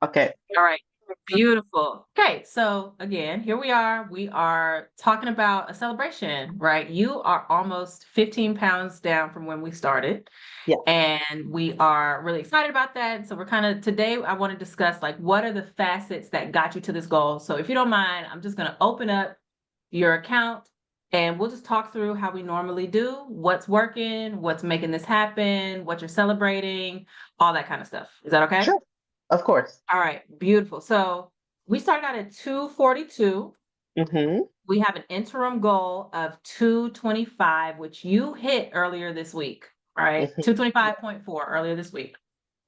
Okay. All right. Beautiful. Okay, so again, here we are. We are talking about a celebration, right? You are almost 15 pounds down from when we started, Yeah. and we are really excited about that. So we're kind of today, I want to discuss like what are the facets that got you to this goal. So if you don't mind, I'm just going to open up your account and we'll just talk through how we normally do, what's working, what's making this happen, what you're celebrating, all that kind of stuff. Is that okay? Sure. Of course. All right, beautiful. So we started out at 242. Mm-hmm. We have an interim goal of 225, which you hit earlier this week, right? Mm-hmm. Yeah. 225.4 earlier this week.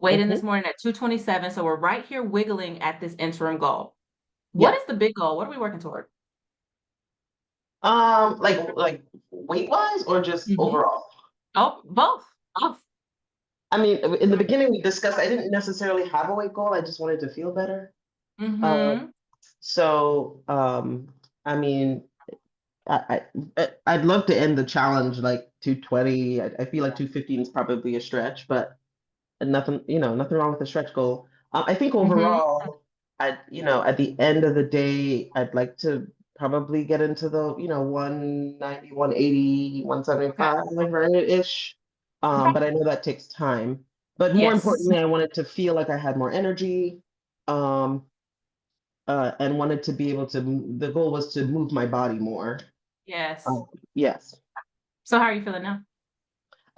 Weighed in Mm-hmm. this morning at 227. So we're right here wiggling at this interim goal. What Yeah. is the big goal? What are we working toward? Like weight wise or just Hmm. overall? Oh, both. Both. I mean, in the beginning we discussed I didn't necessarily have a weight goal. I just wanted to feel better. Um, Mm-hmm. so I mean, I'd love to end the challenge like 220. I feel like 215 is probably a stretch, but nothing, nothing wrong with the stretch goal. I think Mm-hmm. overall, at the end of the day, I'd like to probably get into the, 190, 180, Okay. 175, right, ish. Okay. But I know that takes time. But more Yes. importantly, I wanted to feel like I had more energy, um, and wanted to be able to, the goal was to move my body more. Yes. Um, yes. So how are you feeling now?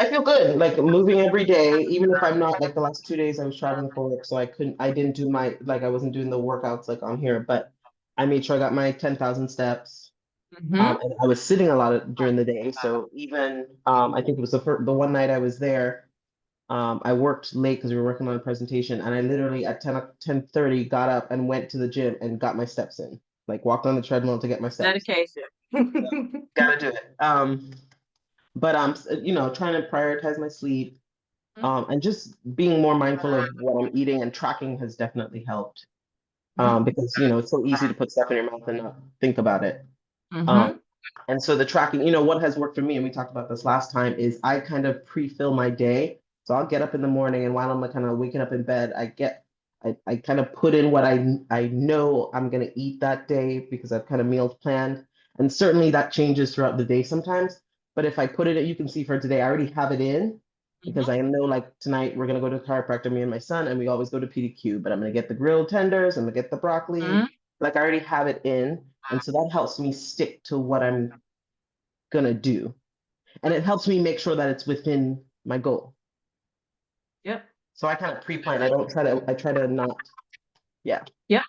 I feel good, like moving every day, even if I'm not like the last 2 days I was traveling for work, so I didn't do I wasn't doing the workouts like on here, but I made sure I got my 10,000 steps. Mm-hmm. And I was sitting a lot during the day, so even I think it was the one night I was there, I worked late because we were working on a presentation, and I literally at 10:30 got up and went to the gym and got my steps in, like walked on the treadmill to get my steps. Dedication. So, gotta do it. But I'm, trying to prioritize my sleep. And just being more mindful of what I'm eating and tracking has definitely helped. Mm-hmm. Because it's so easy to put stuff in your mouth and not think about it. Um, Mm-hmm. and so the tracking, what has worked for me, and we talked about this last time, is I kind of pre-fill my day. So I'll get up in the morning, and while I'm like kind of waking up in bed, I kind of put in what I know I'm gonna eat that day because I've kind of meals planned. And certainly that changes throughout the day sometimes. But if I put it, you can see for today, I already have it in because I know like tonight we're gonna go to the chiropractor, me and my son, and we always go to PDQ. But I'm gonna get the grilled tenders, I'm gonna get the Mm-hmm. broccoli. Like I already have it in, and so that helps me stick to what I'm gonna do. And it helps me make sure that it's within my goal. Yep. So I kind of pre-plan. I try to not, yeah. Yep.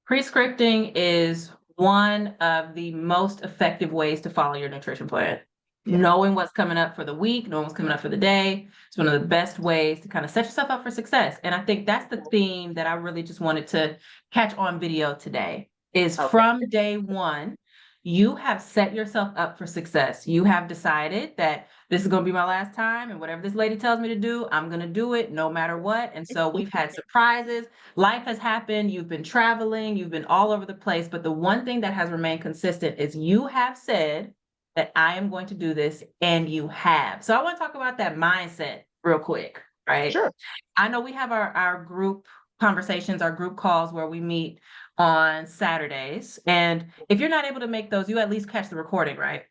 Prescripting is one of the most effective ways to follow your nutrition plan. Yeah. Knowing what's coming up for the week, knowing what's coming up for the day, it's one of the best ways to kind of set yourself up for success. And I think that's the theme that I really just wanted to catch on video today is Okay. from day one, you have set yourself up for success. You have decided that this is going to be my last time, and whatever this lady tells me to do, I'm going to do it no matter what. And so we've had surprises. Life has happened. You've been traveling. You've been all over the place. But the one thing that has remained consistent is you have said that I am going to do this, and you have. So I want to talk about that mindset real quick, right? Sure. I know we have our group conversations, our group calls where we meet on Saturdays. And if you're not able to make those, you at least catch the recording, right?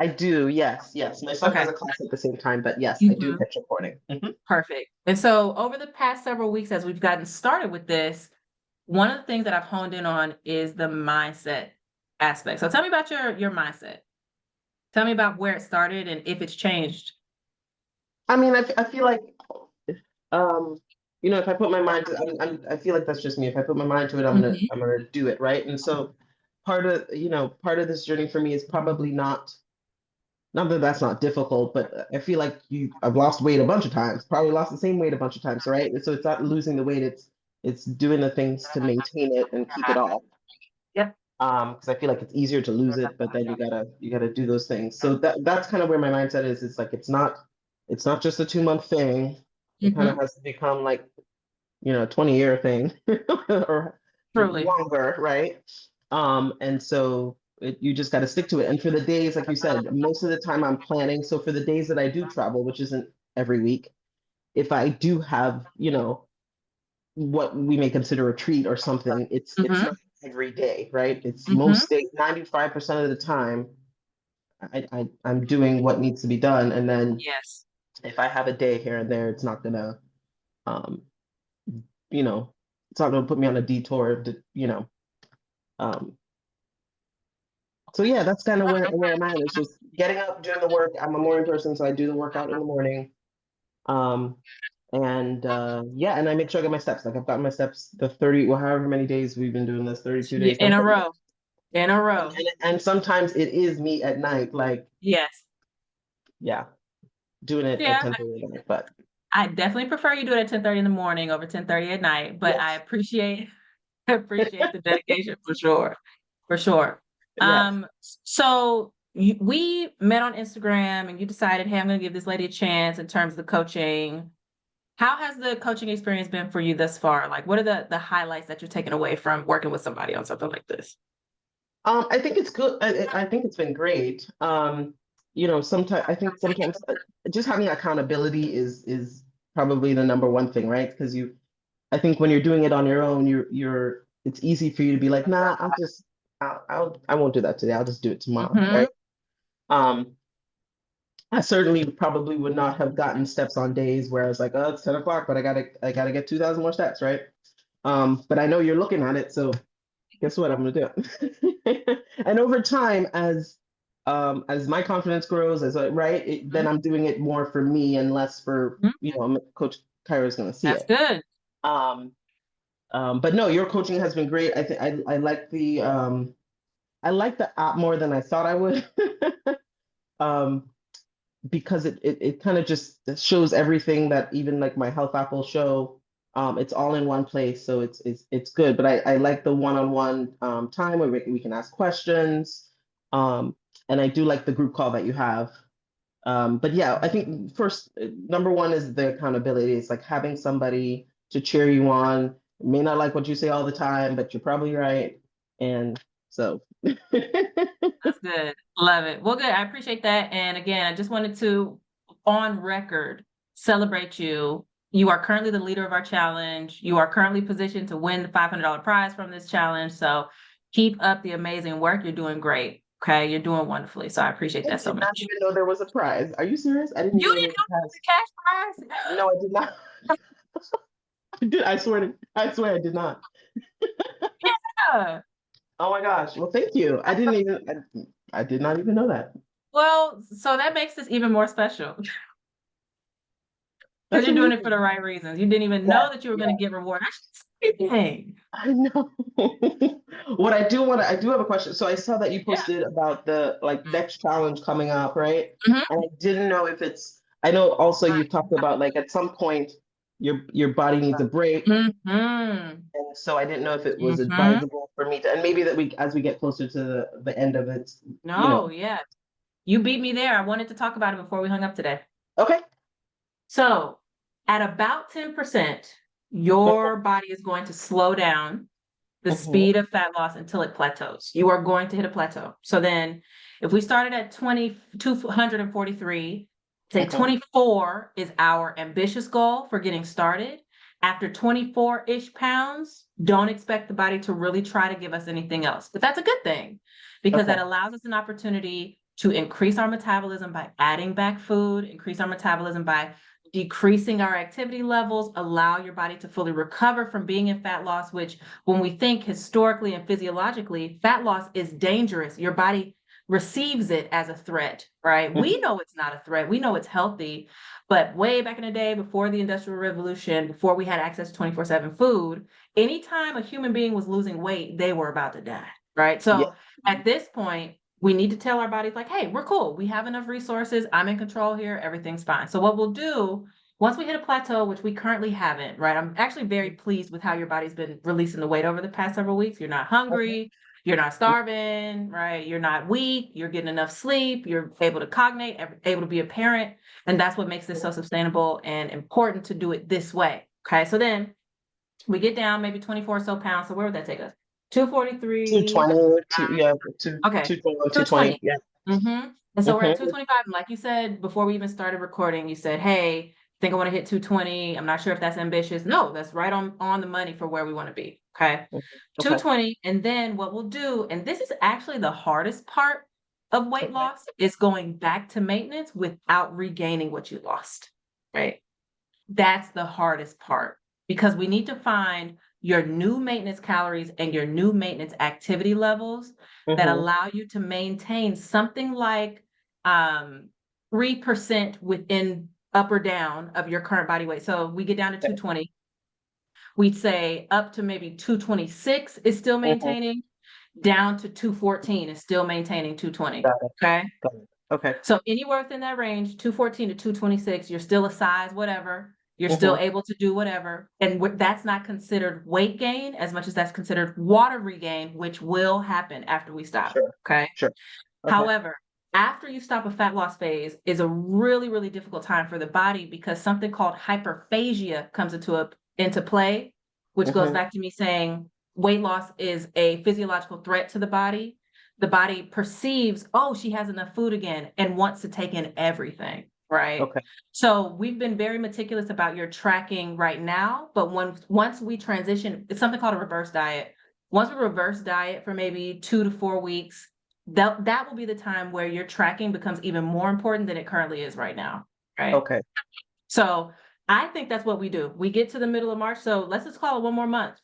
I do. Yes. Yes. My son Okay. has a class at the same time, but yes, I do Mhm. catch recording. Mhm. Perfect. And so over the past several weeks, as we've gotten started with this, one of the things that I've honed in on is the mindset aspect. So tell me about your mindset. Tell me about where it started and if it's changed. I mean, I feel like, um, if I put my mind to, I feel like that's just me. If I put my mind to it, Mhm. I'm gonna do it, right? And so part of this journey for me is probably not that that's not difficult, but I feel like I've lost weight a bunch of times, probably lost the same weight a bunch of times, right? And so it's not losing the weight, it's doing the things to maintain it and keep it off. Yep. Because I feel like it's easier to lose it, but then you gotta do those things. So that's kind of where my mindset is. It's like it's not just a 2 month thing. It kind of Hmm. has to become like, 20-year thing or Truly. longer, right? And so you just got to stick to it. And for the days, like you said, most of the time I'm planning. So for the days that I do travel, which isn't every week, if I do have, what we may consider a treat or something, it's Mhm, not every day, right? It's mhm. most days, 95% of the time, I'm doing what needs to be done. And then Yes. if I have a day here and there, it's not gonna, um, you know, it's not gonna put me on a detour to, um, so yeah, that's kind of where I'm at. It's just getting up, doing the work. I'm a morning person, so I do the workout in the morning. Um, and yeah, and I make sure I get my steps. Like I've gotten my steps the 30, well, however many days we've been doing this, 32 days. In a row, in a row. And sometimes it is me at night, like, Yes. yeah, doing it at Yeah, 10:30 at night. But I definitely prefer you do it at 10:30 in the morning over 10:30 at night, but I yes, appreciate appreciate the dedication for sure. For sure. yes. So we met on Instagram and you decided, hey, I'm gonna give this lady a chance in terms of the coaching. How has the coaching experience been for you thus far? Like, what are the highlights that you're taking away from working with somebody on something like this? I think it's good. I think it's been great. Sometimes I think sometimes just having accountability is probably the number one thing, right? Because I think when you're doing it on your own, it's easy for you to be like, nah, I won't do that today. I'll just do it tomorrow, Mm-hmm. right? Um, I certainly probably would not have gotten steps on days where I was like, oh, it's 10 o'clock, but I gotta get 2,000 more steps, right? But I know you're looking at it, so guess what I'm gonna do? And over time, as my confidence grows, right, then I'm doing it more for me and less for, Hmm. Coach Kyra's gonna see That's it. good. Um, but no, your coaching has been great. I think I like the app more than I thought I would. um, because it kind of just shows everything that even like my health app will show. It's all in one place, so it's good. But I like the one-on-one time where we can ask questions. Um, and I do like the group call that you have. But yeah, I think first number one is the accountability. It's like having somebody to cheer you on. May not like what you say all the time, but you're probably right. And so That's good. Love it. Well, good. I appreciate that. And again, I just wanted to, on record, celebrate you. You are currently the leader of our challenge. You are currently positioned to win the $500 prize from this challenge. So keep up the amazing work. You're doing great. Okay. You're doing wonderfully. So I appreciate I that so did not much. even know there was a prize. Are you serious? I didn't You even know didn't there was a know prize. the cash prize? No, I did not. I swear I did not. Yeah. Oh my gosh. Well, thank you. I did not even know that. Well, so that makes this even more special because That's you're doing it for amazing. the right reasons. You didn't even Yes, know that you were going to yes. get rewarded. That's everything. I know. I do have a question. So I saw that you Yeah. posted about the like next challenge coming up, right? Mhm. And I didn't know if I know also you talked about like at some point your body needs a break. Mhm. And so I didn't know if it was Mhm. advisable for me to, and maybe that as we get closer to the end of it, you know. No, yeah. You beat me there. I wanted to talk about it before we hung up today. Okay. So, at about 10%, your body is going to slow down the Mhm. speed of fat loss until it plateaus. You are going to hit a plateau. So then if we started at 243, say Okay. 24 is our ambitious goal for getting started. After 24-ish pounds, don't expect the body to really try to give us anything else. But that's a good thing because that Okay. allows us an opportunity to increase our metabolism by adding back food, increase our metabolism by decreasing our activity levels, allow your body to fully recover from being in fat loss, which when we think historically and physiologically, fat loss is dangerous. Your body receives it as a threat, right? We Mhm. know it's not a threat. We know it's healthy. But way back in the day, before the Industrial Revolution, before we had access to 24/7 food, anytime a human being was losing weight, they were about to die, right? Yeah. So at this point, we need to tell our bodies, like, hey, we're cool. We have enough resources. I'm in control here. Everything's fine. So what we'll do once we hit a plateau, which we currently haven't, right? I'm actually very pleased with how your body's been releasing the weight over the past several weeks. You're not Okay. hungry, you're not starving, right? You're not weak, you're getting enough sleep, you're able to cognate, able to be a parent. And that's what makes this so sustainable and important to do it this way. Okay. So then we get down maybe 24 or so pounds. So where would that take us? 243. 220, yeah, Okay. 221, 220. 220. Yeah. Mhm. And so we're at Hmm. 225. And like you said before we even started recording, you said, hey, think I want to hit 220. I'm not sure if that's ambitious. No, that's right on the money for where we want to be. Okay. Mhm. Okay. 220. And then what we'll do, and this is actually the hardest part of weight Okay. loss, is going back to maintenance without regaining what you lost. Right. That's the hardest part because we need to find your new maintenance calories and your new maintenance activity levels that Mhm. allow you to maintain something like 3% within up or down of your current body weight. So we get down to Okay. 220. We'd say up to maybe 226 is still Mhm. maintaining, down to 214 is still maintaining 220. Got it. Okay. Got it. Okay. So anywhere within that range, 214 to 226, you're still a size whatever. You're still Mhm. able to do whatever. And that's not considered weight gain as much as that's considered water regain, which will happen after we stop. Sure. Okay. Sure. Okay. However, after you stop a fat loss phase is a really, really difficult time for the body because something called hyperphagia comes into play, which goes Mhm. back to me saying weight loss is a physiological threat to the body. The body perceives, oh, she has enough food again and wants to take in everything, right? Okay. So we've been very meticulous about your tracking right now, but once we transition, it's something called a reverse diet. Once we reverse diet for maybe 2 to 4 weeks, that will be the time where your tracking becomes even more important than it currently is right now, right? Okay. So I think that's what we do. We get to the middle of March, so let's just call it 1 more month.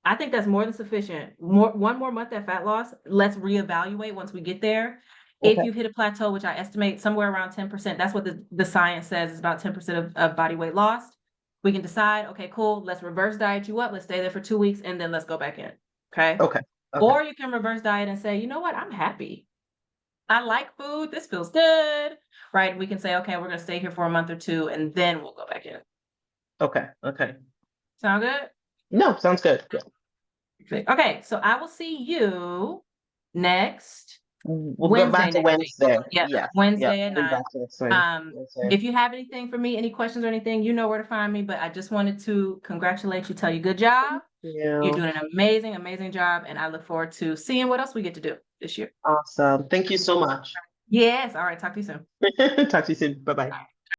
I think that's more than sufficient. One more month at fat loss. Let's reevaluate once we get there. If Okay. you hit a plateau, which I estimate somewhere around 10%, that's what the science says is about 10% of body weight lost. We can decide, okay, cool, let's reverse diet you up. Let's stay there for 2 weeks and then let's go back in. Okay. Okay. Okay. Or you can reverse diet and say, you know what, I'm happy. I like food. This feels good. Right. We can say, okay, we're going to stay here for a month or two and then we'll go back in. Okay. Okay. Sound good? No, sounds good. Yeah. Okay, so I will see you next We'll go Wednesday back to next week. Wednesday. Yep, Yeah. Yeah. Wednesday at We'll be 9. back to the swing. Um, Wednesday. if you have anything for me, any questions or anything, you know where to find me. But I just wanted to congratulate you, tell you good job. You're Yeah. doing an amazing, amazing job, and I look forward to seeing what else we get to do this year. Awesome. Thank you so much. Yes. All right. Talk to you soon. Talk to you soon. Bye bye.